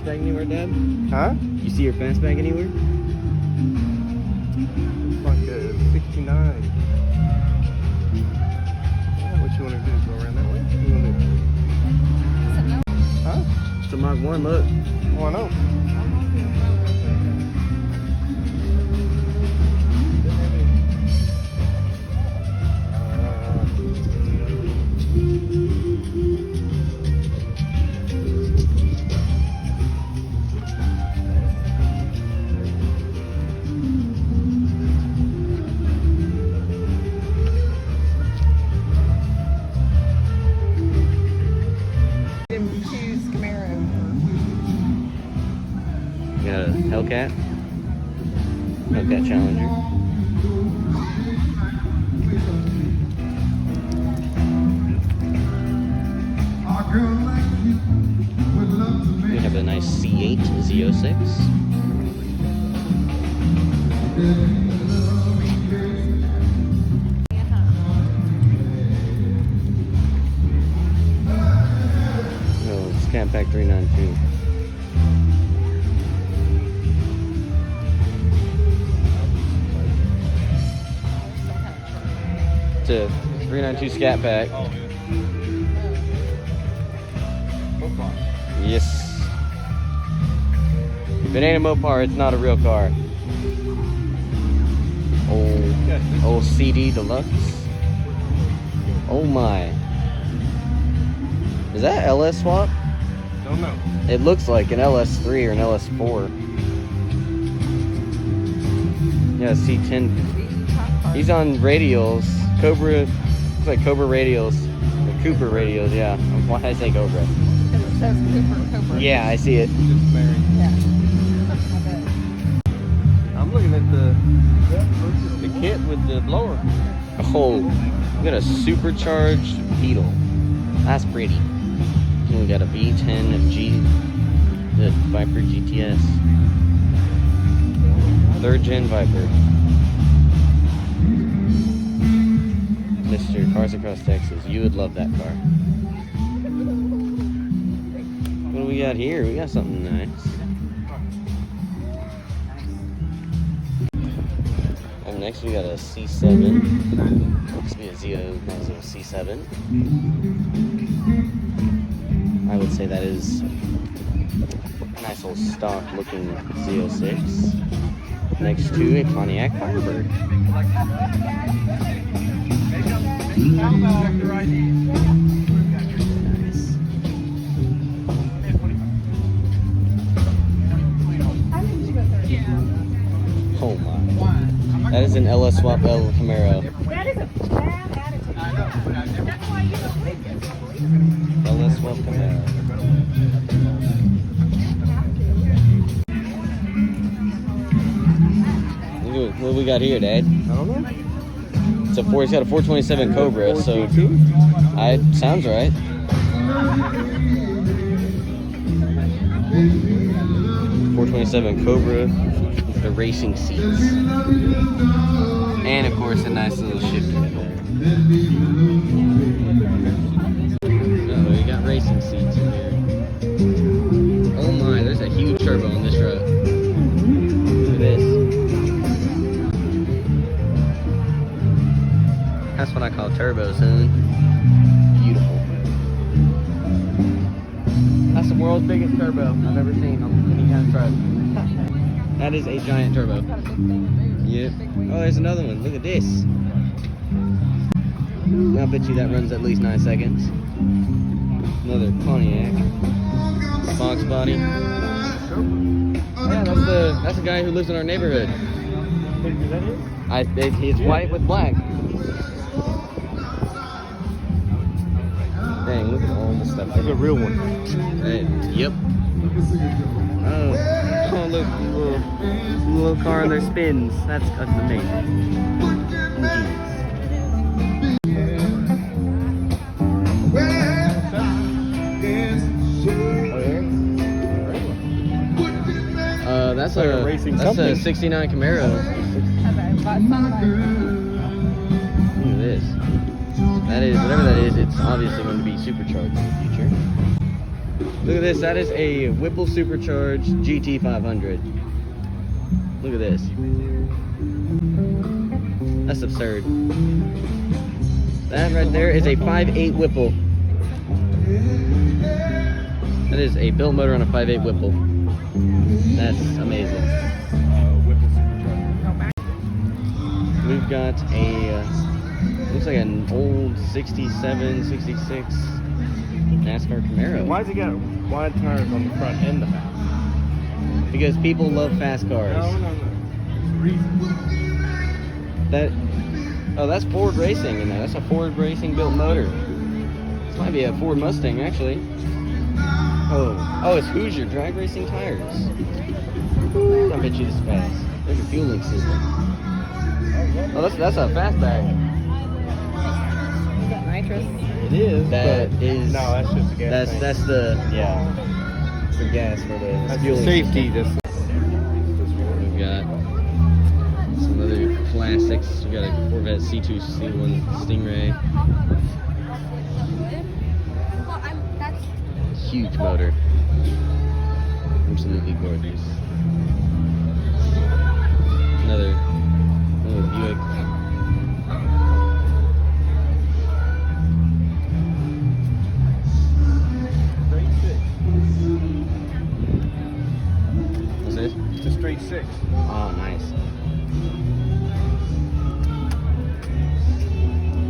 fastback anywhere, Dad? Huh? You see your fastback anywhere? It's like a 69. What you want to do? Go around that way? What you want to do? Huh? It's a Mach 1, look. Oh, I know. Got a Hellcat. Hellcat Challenger. We have a nice C8 Z06. Oh, Scat Pack 392. It's a 392 Scat Pack. Yes. If it ain't a Mopar, it's not a real car. Old CD Deluxe. Oh my. Is that LS swap? Don't know. It looks like an LS3 or an LS4. Yeah, C10. He's on radials. Cobra, looks like Cobra radials. Or Cooper radials, yeah. Why did I say Cobra? Because it says Cooper. Yeah, I see it. Just married. Yeah. I'm looking at the kit with the blower. Oh, we got a supercharged Beetle. That's pretty. And we got a V10 the Viper GTS. 3rd gen Viper. Mr. Cars Across Texas, you would love that car. What do we got here? We got something nice. And next we got a C7. Looks to be a C7. I would say that is a nice old stock looking Z06. Next to a Pontiac Firebird. Nice. Oh my. That is an LS Swap L Camaro. That is a bad attitude. That's why you don't live here. LS Swap Camaro. What we got here, Dad? I don't know. It's a he's got a 427 Cobra, so sounds right. 427 Cobra with the racing seats, and of course a nice little shifter. Oh, you got racing seats in here. Oh my, there's a huge turbo on this truck. Look at this. That's what I call turbo, son. Beautiful. That's the world's biggest turbo I've ever seen on any kind of truck. That is a giant turbo. Yep. Oh, there's another one. Look at this. I bet you that runs at least 9 seconds. Another Pontiac. Fox body. Yeah, that's the guy who lives in our neighborhood. It's white with black. Dang, look at all the stuff. That's a real one. Hey, yep. Oh, look, little car on their spins. That's amazing. That's a 69 Camaro. Look at this. That is, whatever that is, it's obviously going to be supercharged in the future. Look at this. That is a Whipple Supercharged GT500. Look at this. That's absurd. That right there is a 5.8 Whipple. That is a built motor on a 5.8 Whipple. That's amazing. Whipple supercharger. We've got a, looks like an old 67, 66 NASCAR Camaro. Why's it got wide tires on the front and the back? Because people love fast cars. No. There's a reason. Oh, that's Ford Racing in there. That's a Ford Racing built motor. This might be a Ford Mustang, actually. Oh, it's Hoosier drag racing tires. I bet you this fast. There's a fueling system. Oh, that's a fastback. Is that nitrous? It is. That is. No, that's just a gas. That's the for gas for the That's fueling safety. system. We've got some other classics. We got a Corvette C2 C1 Stingray. Huge motor. Absolutely gorgeous. Another Buick. What's this? It's a straight 6. Oh, nice.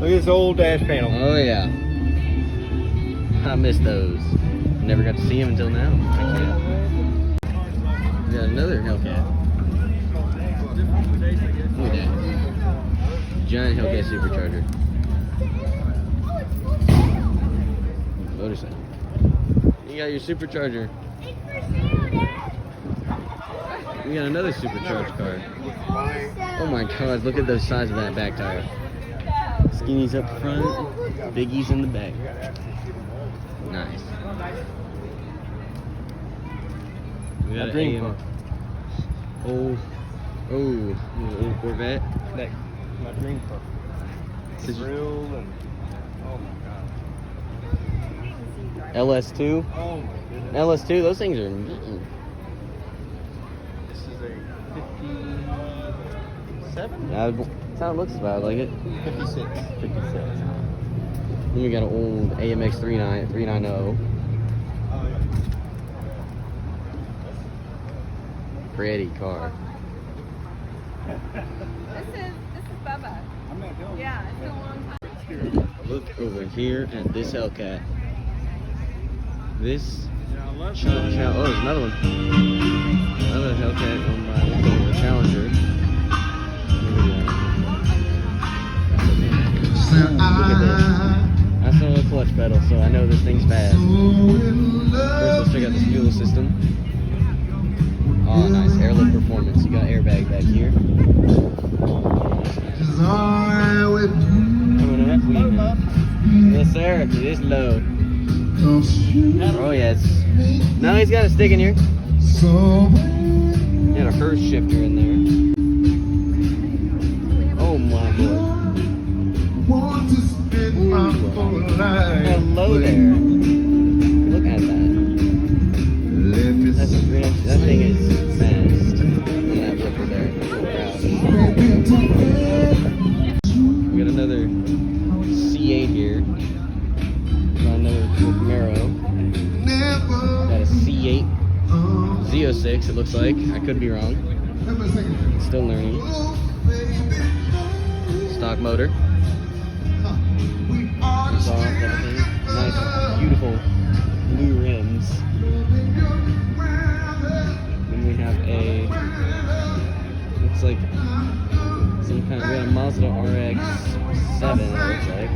Look at this old dash panel. Oh yeah. I miss those. Never got to see him until now. Actually. We got another Hellcat. Look at that. Giant Hellcat supercharger. Motorcycle. You got your supercharger. We got another supercharged car. Oh my god, look at the size of that back tire. Skinny's up front, biggies in the back. Nice. We got dream an car. old Corvette. That my dream car. This is Grill and oh my god. LS2. Oh my goodness. LS2, those things are. This is a 57? That's how it looks about like it. 56. 56. Then we got an old AMX 390. Oh yeah. Pretty car. This is Bubba. I'm not going. Yeah, it's been a long time. Look over here at this Hellcat. This Yeah, I love oh, there's another one. Another Hellcat owned by the Challenger. Look at this. I saw the clutch pedal, so I know this thing's fast. First, let's check out this fuel system. Oh, nice airlift performance. You got airbag back here. Coming up, we have. Yes, sir. It is low. Oh yeah, no, he's got a stick in here. Got a first shifter in there. Oh my god. Hello there. Look at that. That's a great. That thing is fast. On that ripper there. We got another C8 here. Got another cool Camaro. Got a C8 Z06, it looks like. I could be wrong. Still learning. Stock motor. Exhaust, everything. Nice, beautiful blue rims. Then we have a, looks like some kind of, we got a Mazda RX-7, it looks like.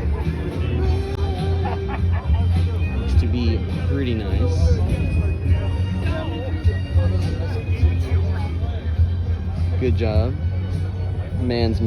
Looks to be pretty nice. Good job. Man's